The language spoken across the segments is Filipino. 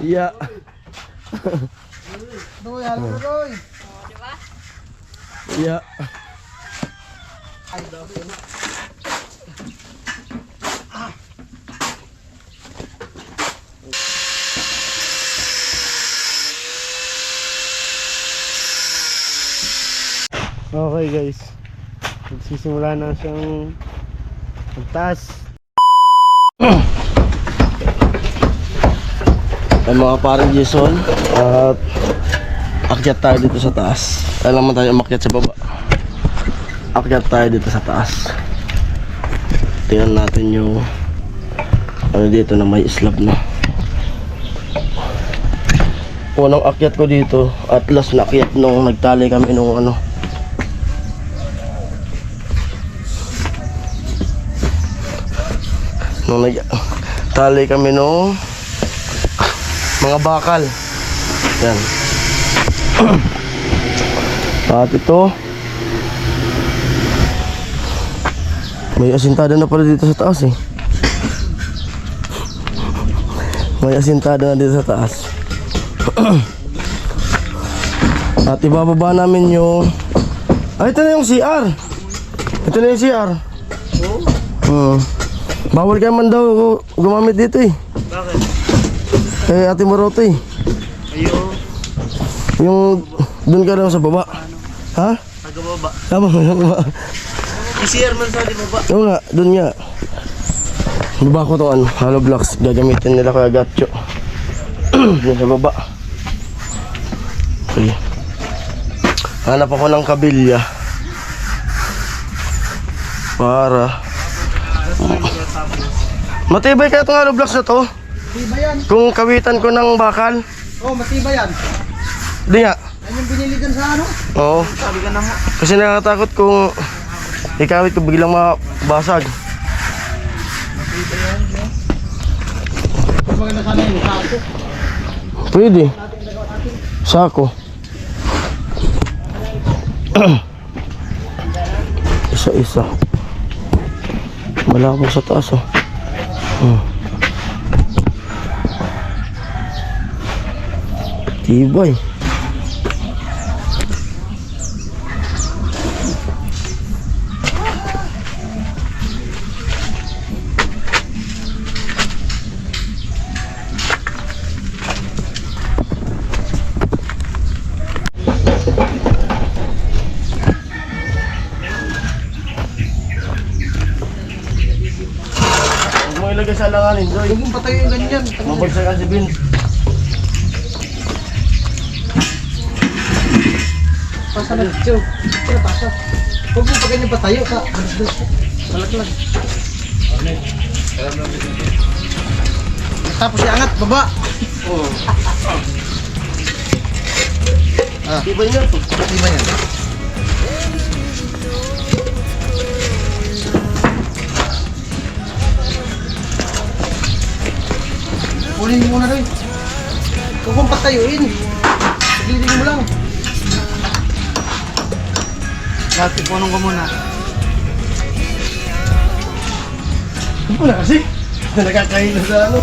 Iya. Doy, halo na doy. Diba? Iya. Okay guys, magsisimula na siyang magtaas. Ay mga parang Jason, at akyat tayo dito sa taas. Alam mo tayo umakyat sa baba. Akyat tayo dito sa taas. Tingnan natin yung ano dito na may slab na. Unang akyat ko dito at last na akyat nung nagtali kami nung ano. Nung nagtali kami nung mga bakal. Yan. At ito may asintada na pala dito sa taas eh. May asintada na dito sa taas. At ibababa namin yung ito na yung CR. Ito na yung CR. Bawal kayo man daw gumamit dito eh. Bakit? Eh Ate Maroto eh. Ayun. Yung dun ka lang sa baba. Ha? Taga-baba. Tama sa baba. PCR man sa di baba. Oo nga, dun nga. Baba ko to ano, hollow blocks. Gagamitin nila kaya gatcho. Dun sa baba. Okay. Hanap ako ng kabilya. Para matibay kaya itong hollow blocks na to. Matibay yan. Kung kawitan ko ng bakal. Oh, matibay yan. Di nga. Yan yung binili dyan sa ano? Oo. Sabi ka na mo. Kasi nakakatakot kung ikawit ko biglang mabasag. Matibay yan. Mas maganda sana yung sako. Pwede. Sako. Isa-isa. Malapang sa taas oh. Tibay. Huwag mo ilagay sa alanganin, Joy. Huwag mong patayo yung ganyan. Mabagsakan si Vince. Pasa na dito. Pero pasa. Huwag mong pa ganyan patayo ka. Malaglag. Tapos iangat, baba. Oo. Ah. Tibay na ito. Matibay yan. Kunin mo muna rin. Huwag mong patayuin. Pagliling mo lang. Bakit punong ko muna? Wala kasi. Nakakahilo sa ano.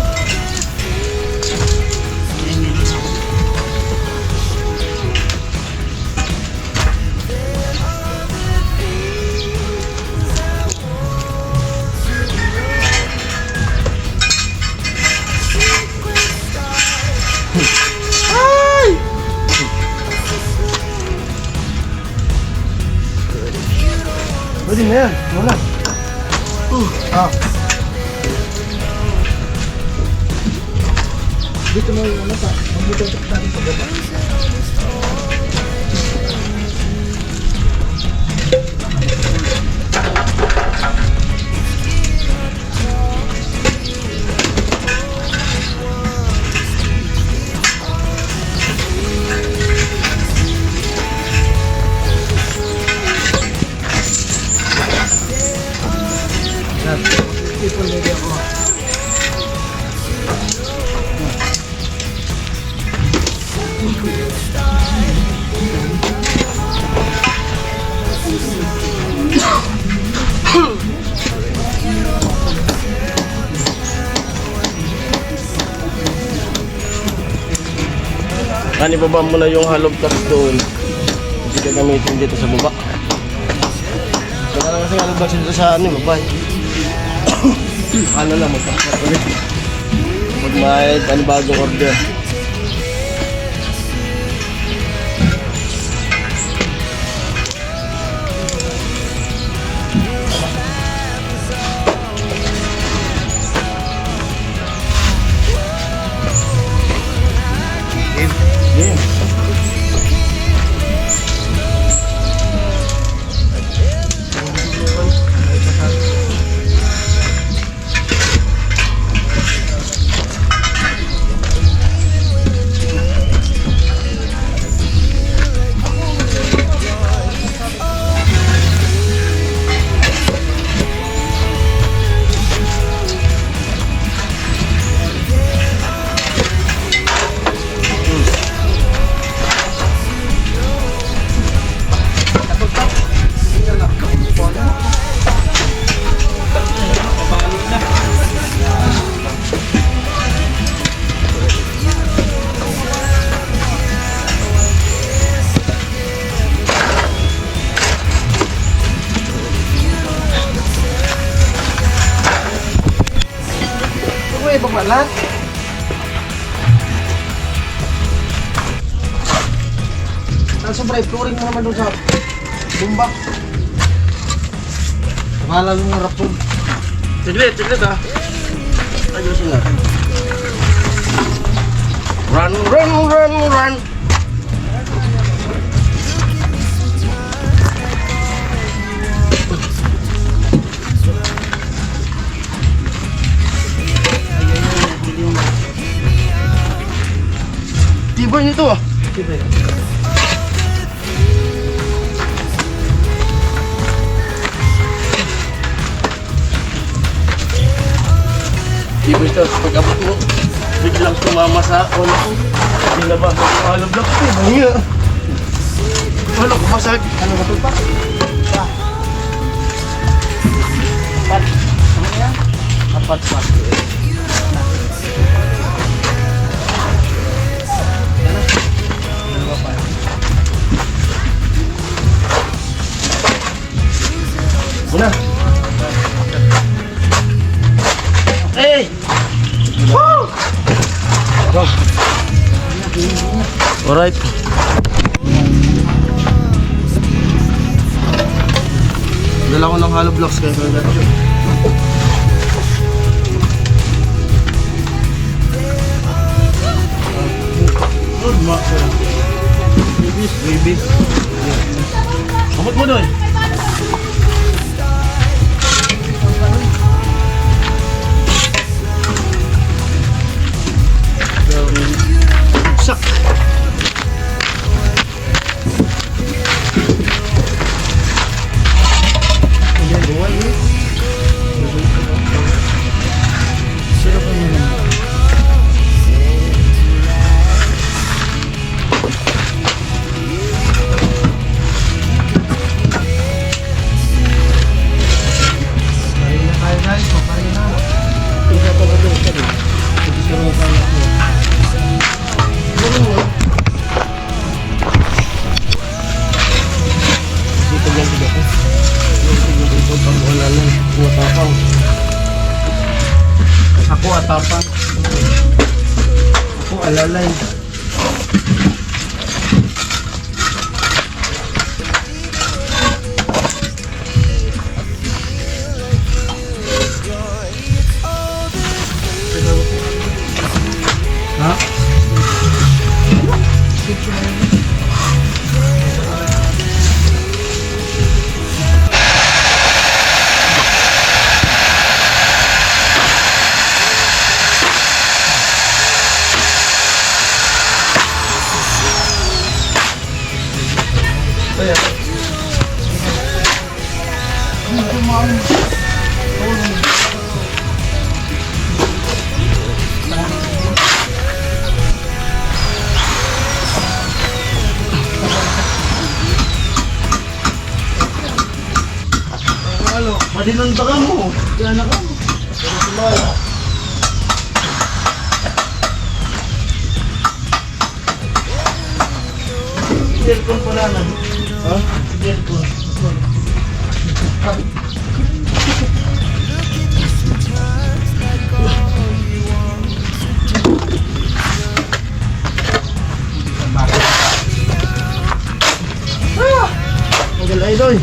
Pwede na yan. Muna. Dito mo yung ano pa. Magbututok natin sa baba. Ipon lagi ako. Kanibaba mo na yung hollow blocks doon. Hindi ka gamitin dito sa baba. Saka lang kasi hollow blocks dito sa baba. Ano lang, magpapakot ulit. Pag may panibagong order. Balat. Ang sobra, flooring mo naman doon sa bumba. Mahala yung rapon. Tiglit ha. Ayusin natin. Run. Tibay nito ah. Tibay. Tibay ito. Pag abot mo, biglang tumama sa ulo ko. Hindi na ba? Hollow block ito eh. Mahinga. Wala, kumasag. Ano ba ito pa? Apat. Ano yan? Apat pa. Una. Hey! Woo! Go. Alright. Dala ko ng hollow blocks kayo. Good ma. Baby. Abot mo doon. Sak. Ako atapang. Ako alalay. Ha? Madinuntakan mo. Kaya na ka. Earphone pala na. Ha? Earphone. Magal ay doy.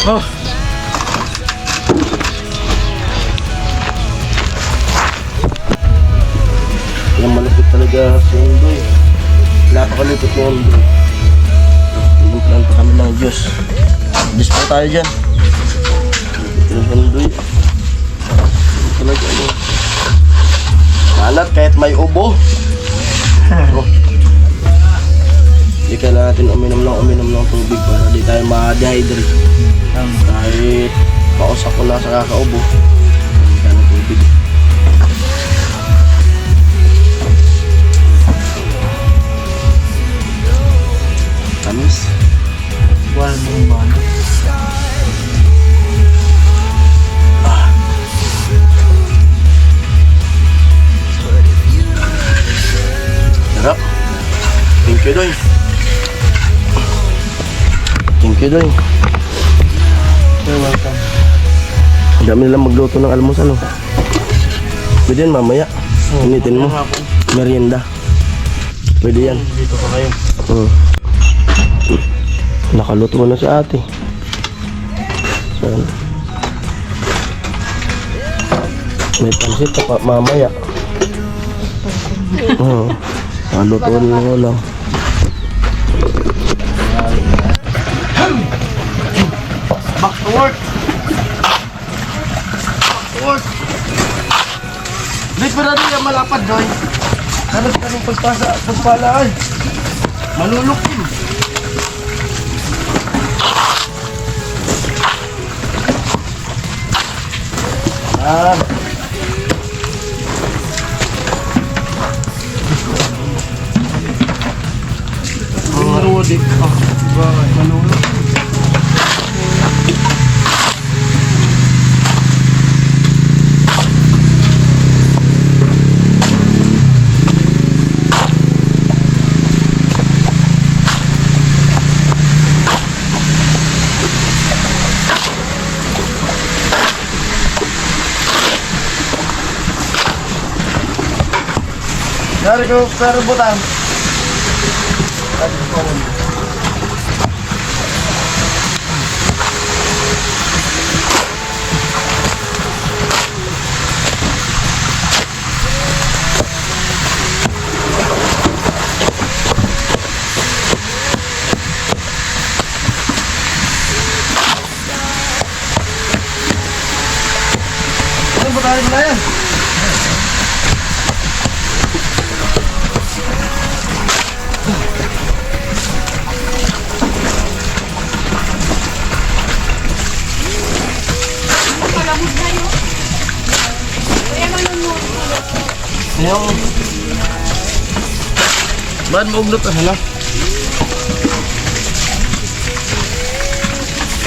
Oh. Yung malapit talaga sa mundo eh. Napakalipot ng mundo. Pinimplanta kami ng Diyos. Diyos pa tayo dyan. Malapit ng mundo eh. Talaga ano. Kalat kahit may ubo. Oh. Hindi kailangan natin uminom ng tubig para di tayo ma-dehydrate. Kahit pausak ko na sa kakaubo, hindi tayo ng tubig. Tamis. Wala mo ba? Sarap. Thank you, Doy. Thank you, Doy. You're welcome. Ang dami nilang magluto ng almusal, oh. Pwede yan mamaya. Initin mo. Merienda. Pwede yan. Dito pa kayo. Nakaluto na si ate. Saan? May pansit pa mamaya. Nakaluto na lang. Back to work! Back to work! Di pa rin yung malapad, Doy. Hanap ka ng pagpalaan. Malulukin. Marudik. Manulog. Dari ko pero butang. Ano ba tayo na yan? Yung... Ba't maugnot na hala?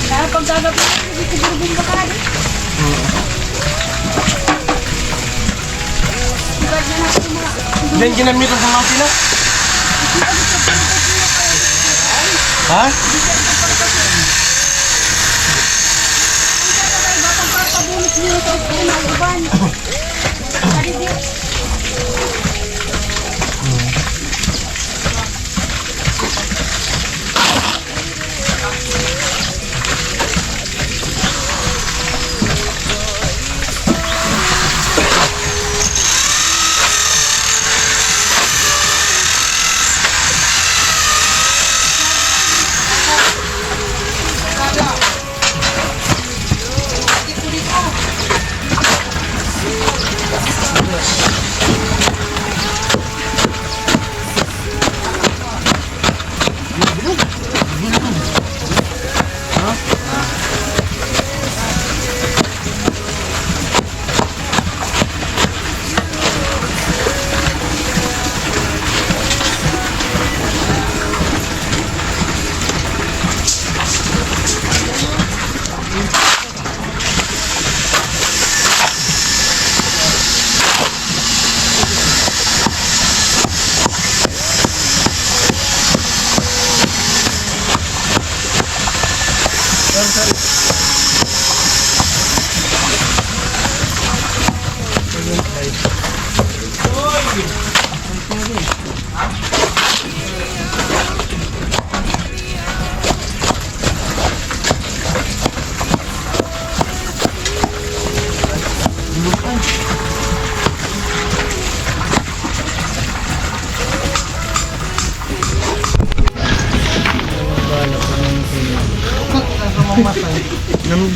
Kaya pag gagabi, hindi ko burubong baka rin. Ibad na natin yung mga... Then ginamit ang sa makina? Ha? Papabulis niyo sa ospital na uban. Kali di.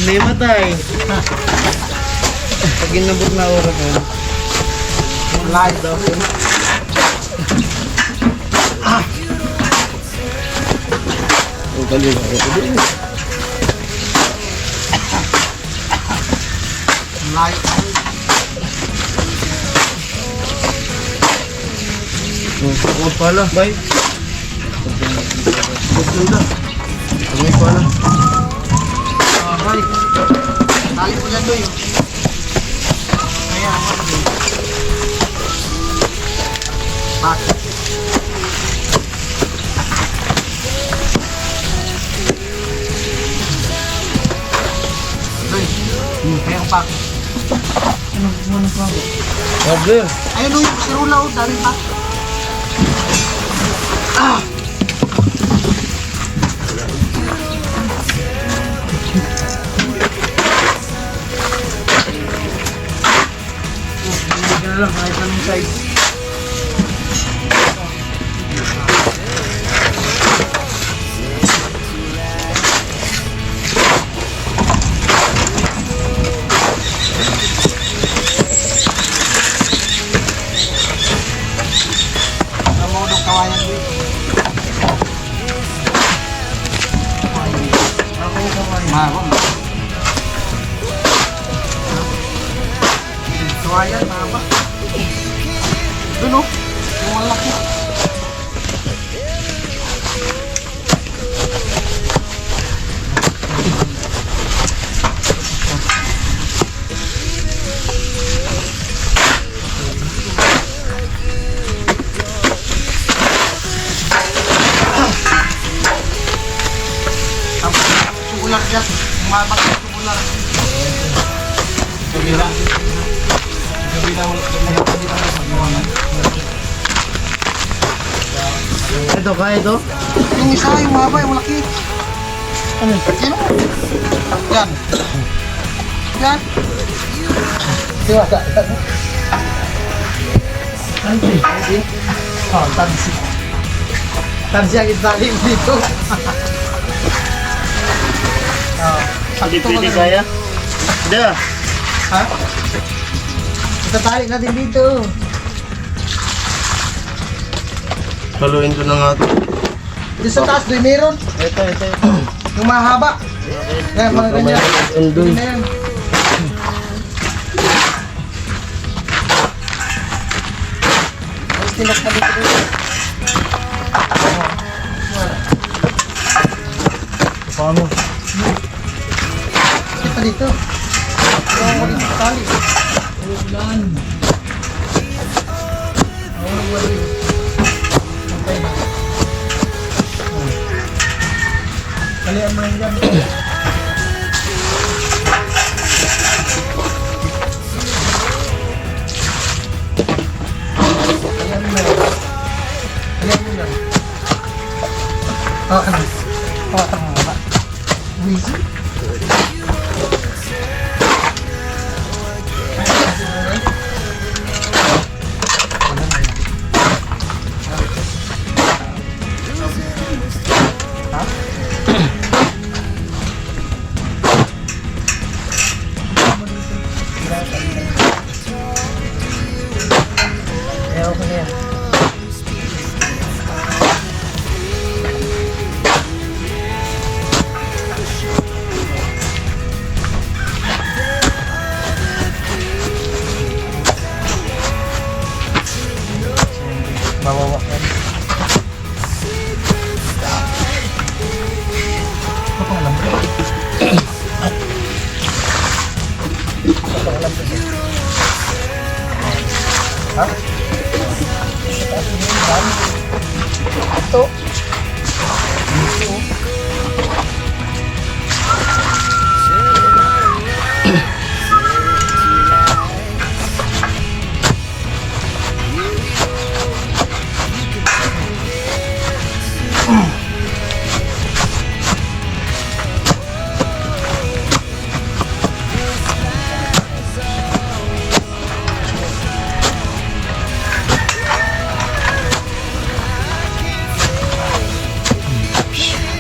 Lima tayo. Pag inabot na oras yun. Live daw. Ang kaliwa. Ito din. Live. Huwag pala. Bye. Huwag ganda. Huwag pala. Ay. Tali po lang doon yun. Kaya ako doon. Bakit? Doon. Kaya ang bakit? Ano pa ako? Robler. Ayun o yung sirula o. Dami pa. Hindi lang, kahit anong size. Namulog kawayan dito. Ako yung kawayan. Mahal. Kawayan, mahaba. Doon o, yung malaki. Tubular dyan, umabag sa tubular. Kabila. Kabila mo, kabila mo sa buwangan. Ito, kaya ito? Yung isa, yung mahaba, yung malaki. Ano? Yan. Yan. Yan. Diwata. Tansi. Tansi? Oh, tansi. Tansi ang italim dito. Hindi pwede kaya? Hindi. Ha? Itatali natin dito. Haluin ko na nga ito. Dito sa taas, doon meron. Ito. Yung mahaba. Yan, mga ganyan. Doon. Yun na yan. tinakpa dito. Paano? Kita dito. Ano ko dito sa tali? Ulan. Kalian mo lang dyan.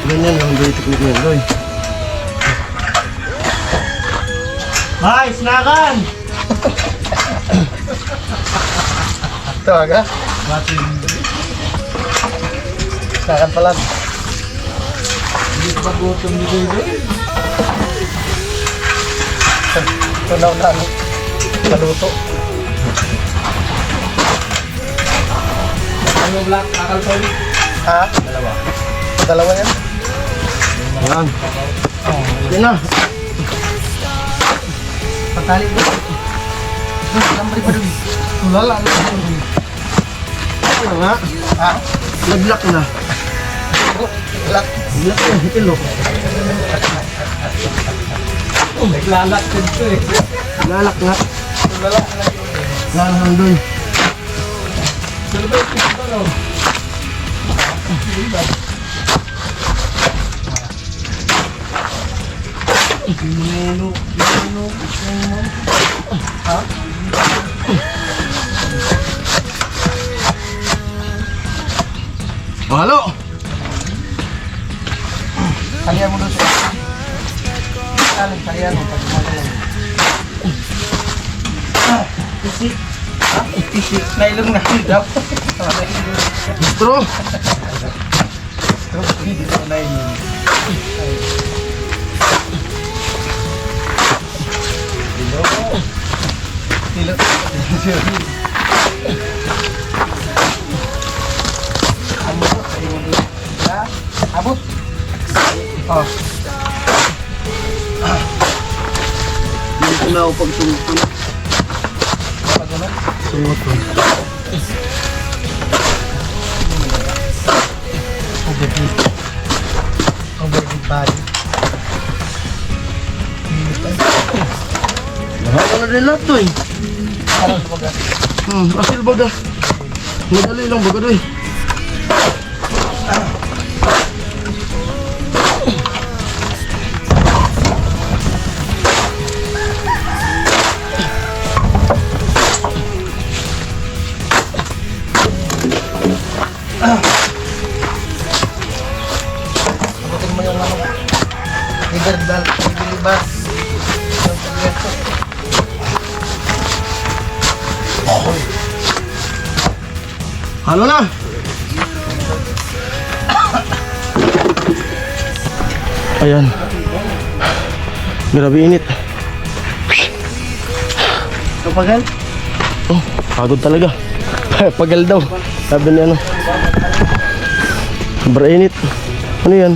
Ganyan lang doy teknik niya doy. Ay, snakan! Tawaga? Sakan pala. Hindi pa gutom ni doy. Tunaw na ano. Paluto. Ano black nakal pa ulit? Ha? Dalawa yan? Yan. Yan na. Patali ba? Lambre pa dun. Tulala. Ano nga? Ha? Nag-lock na. Black. Lock na, hikilo. Naglalak din ito eh. Lalak na. Tulala ka lang. Lalak doy. Tulala ito ito no? Ha? Oh, halo. Kalian mo doon siya. Kalian mo. Pag magalang. Isi. Ha? Isi. Nailong na daw. Bro. Dito na yun. Dilo. Abot. Oh. Hindi ko na ako pagsunod ko na. Sunod ko. Overheat body. Lahat na rin lahat to eh. Parang baga. Asil baga. Madali lang baga doy. Abutin mo yung ano. Liberbal. Liberbal. Halo na. Ayan. Grabe init. Kapagal? Oh, pagod talaga. Pagal daw. Sabi ni ano. Brainit. Ano yan?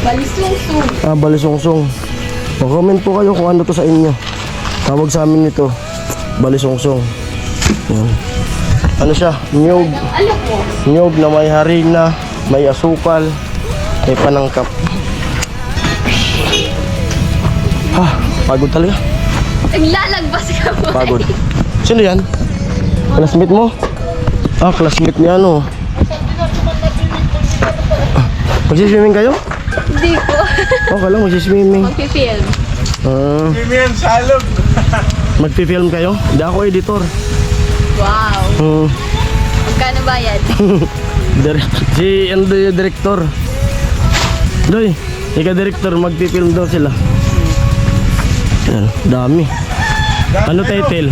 Balisungsong. Balisungsong. Comment po kayo kung ano to sa inyo. Tawag sa amin nito, balisungsong. Yan. Ano siya? Niyog. Ano po? Niyog na may harina, may asukal, may panangkap. Pagod talaga. Naglalagpas ka po. Pagod. Sino yan? Classmate mo? Classmate ni ano. Magsiswimming kayo? Hindi po. Okay lang, magsiswimming. Magpipilm. Simian salog. Magpipilm kayo? Hindi ako editor. Wow. Magkano bayad? Si ano yung director? Doy, ika-director, magpipilm daw sila. Yan, dami. Ano title?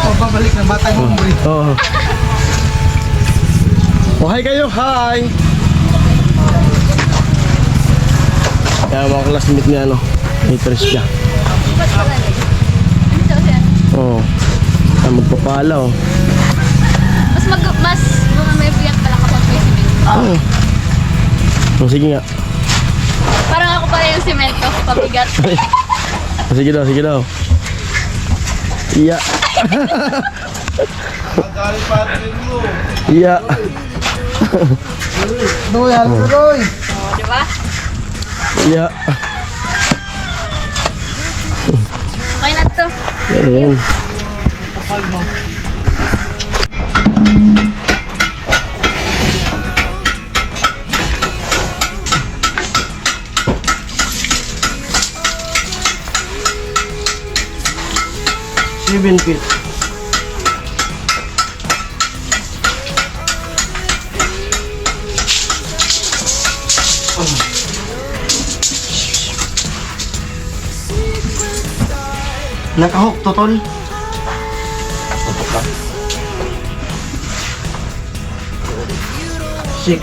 Napabalik ng batang hombre. Oh. Oh, hi kayo, hi! Kaya mga classmate ni ano, ni Tricia. Ba't wala na? Ano siya kasi? Oo. Magpapalaw. Mas mga may biyak pala kapag may simento. Sige nga. Parang ako pala yung simento, pabigat. Sige daw, sige daw. Iya. Magaling pa rin mo. Iya. Doy, halo na doy. O, di ba? Iya. Okay na to. Ayan. Seven feet. Nakahok to, tol. Six.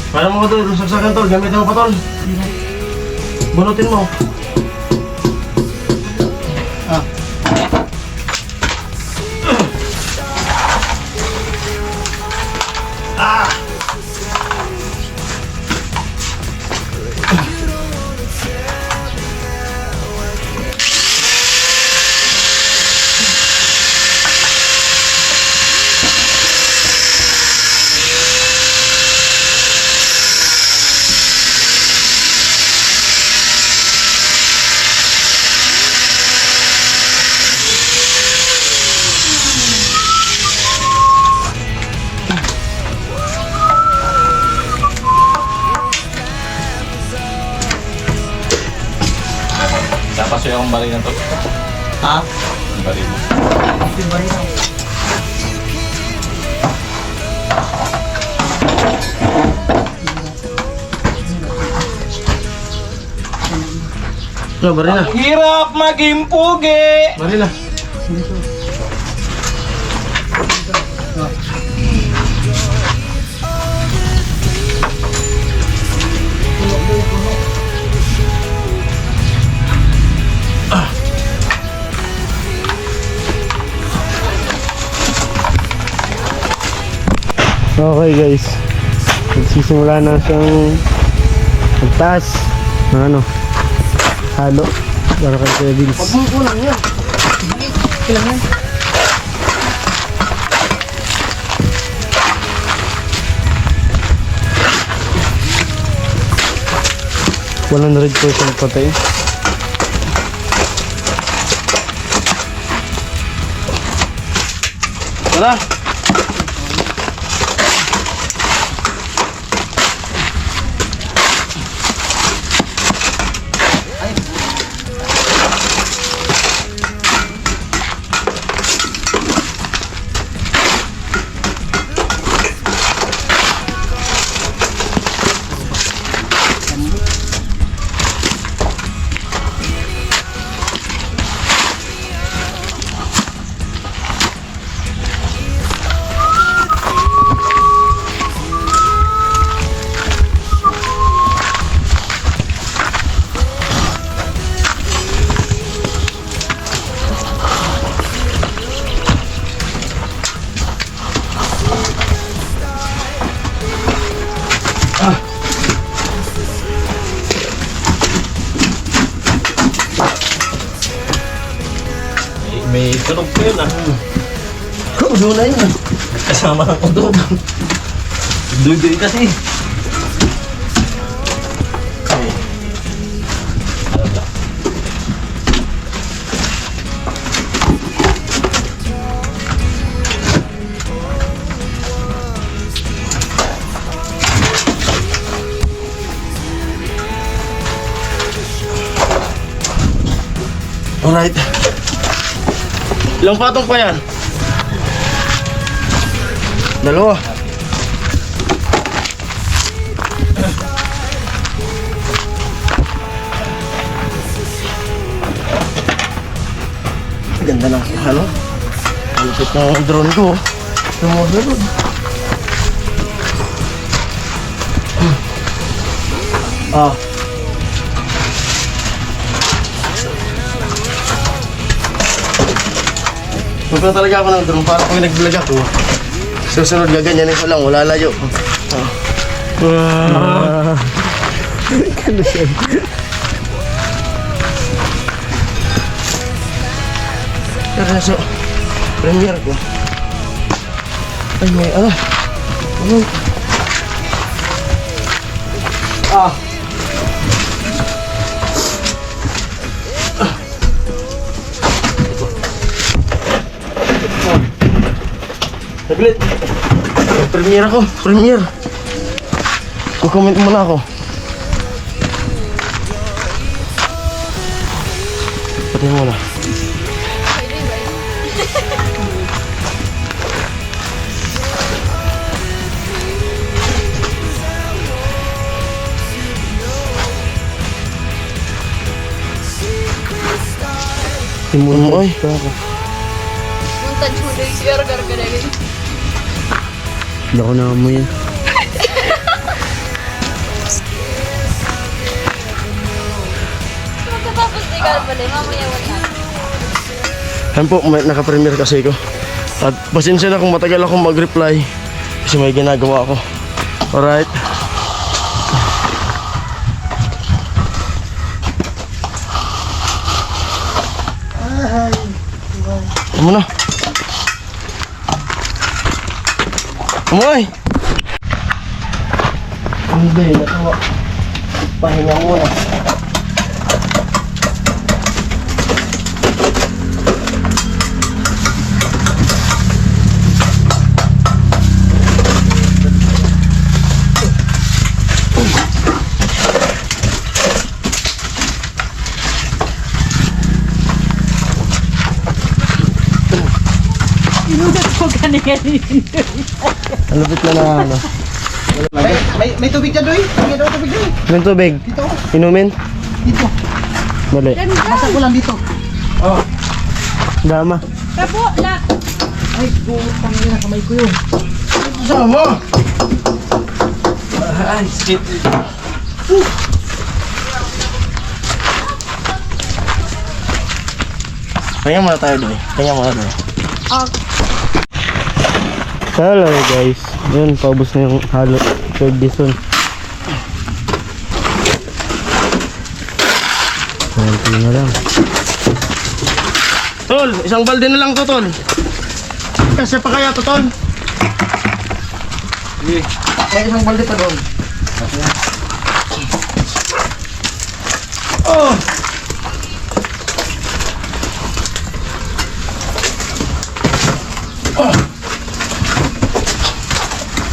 Paano mo ito? Saksakan tol, gamitin mo pa tol. Bunutin mo. Tapos yung bari na to. Ha? Yung bari mo. No, bari na. Hirap maging pugi! Bari na. Okay guys, magsisimula na siyang magtaas ng ano, halo para kay Kevin. Huwag mong kulang yan. Kulang yan. %100% patay. Tara! Patog ko yun ah. Udo na yun. Kasama ng udo. Duy-duy kasi. Alright. Ilang patong pa yan? Dalawa. Ganda ng ano? Malupit ng drone ko. Sumusunod. Ah. Magpapala talaga ako ng drone para pag nag-vlog ako. Susunod gaganyanin ko lang, wala layo. Kano siya? Pero nasa premiere ko. Ay may ano? Ano? Ah! Saglit. Premiere ako. Premiere. Kukomment muna ako. Patayin muna. Timun mo ay. Montage mo dahil sigara gara-gara ganyan. Hindi ako naamoy yan. Magkatapos di ka pala, mamaya wala. Ayan po, naka-premiere kasi ko. At pasensya na kung matagal akong mag-reply kasi may ginagawa ako. Alright. Ano na? Amoy! Hindi, natawa. Pahinga muna. Inudat ko kanina. Ang lupit na ano. May tubig dyan, Doy. May daw tubig, Doy. Yung tubig? Dito. Inumin? Dito. Dali. Basta ko lang dito. Oh. Dama. Kabo, lak. Ay, putang ina, kamay ko yun. Sama! Ay, skit. Pahinga muna tayo doon. Pahinga muna doon. Okay. Hello guys. Yun, paubos na yung halo. Third dison. Kunti na lang. Tol, isang balde na lang to, Tol. Kasi pa kaya to, Tol? May isang balde pa doon. Oh!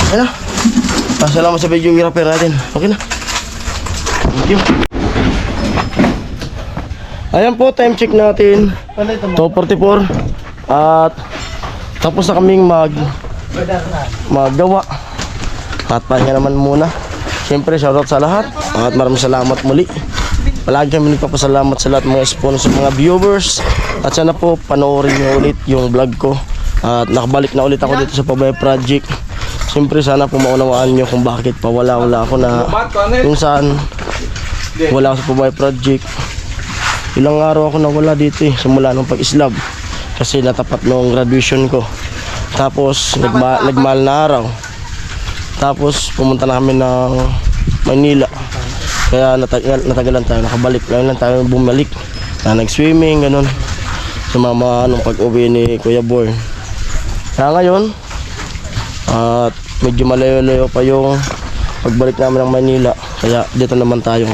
Ano? Salamat sa video rapper natin. Okay na. Thank you. Ayan po, time check natin. 2:44. At tapos na kaming maggawa. At pahinga naman muna. Siyempre, shoutout sa lahat. At maraming salamat muli. Palagi kami nagpapasalamat sa lahat mga sponsor, mga viewers. At sana po panoorin nyo ulit yung vlog ko. At nakabalik na ulit ako dito sa Pabay Project. Siyempre sana po maunawaan nyo kung bakit pa wala ako na kung saan wala ako sa Pabay Project. Ilang araw ako nawala dito simula nung pag-islab kasi natapat nung graduation ko. Tapos nagmahal na araw. Tapos pumunta na kami ng Manila. Kaya natagalan tayo, nakabalik lang tayo bumalik. Nag-swimming, ganun. sumama nung pag-uwi ni Kuya Born. Kaya ngayon, at medyo malayo-layo pa yung pagbalik namin ng Manila. Kaya dito naman tayo.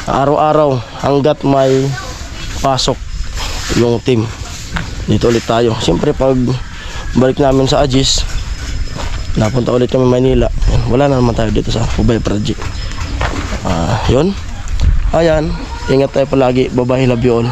Araw-araw hanggat may pasok yung team. Dito ulit tayo. Siyempre pag balik namin sa Agis, napunta ulit kami Manila. Wala na naman tayo dito sa Ubay Project. Yun. Ayan. Ingat tayo palagi. Bye-bye. Love you all.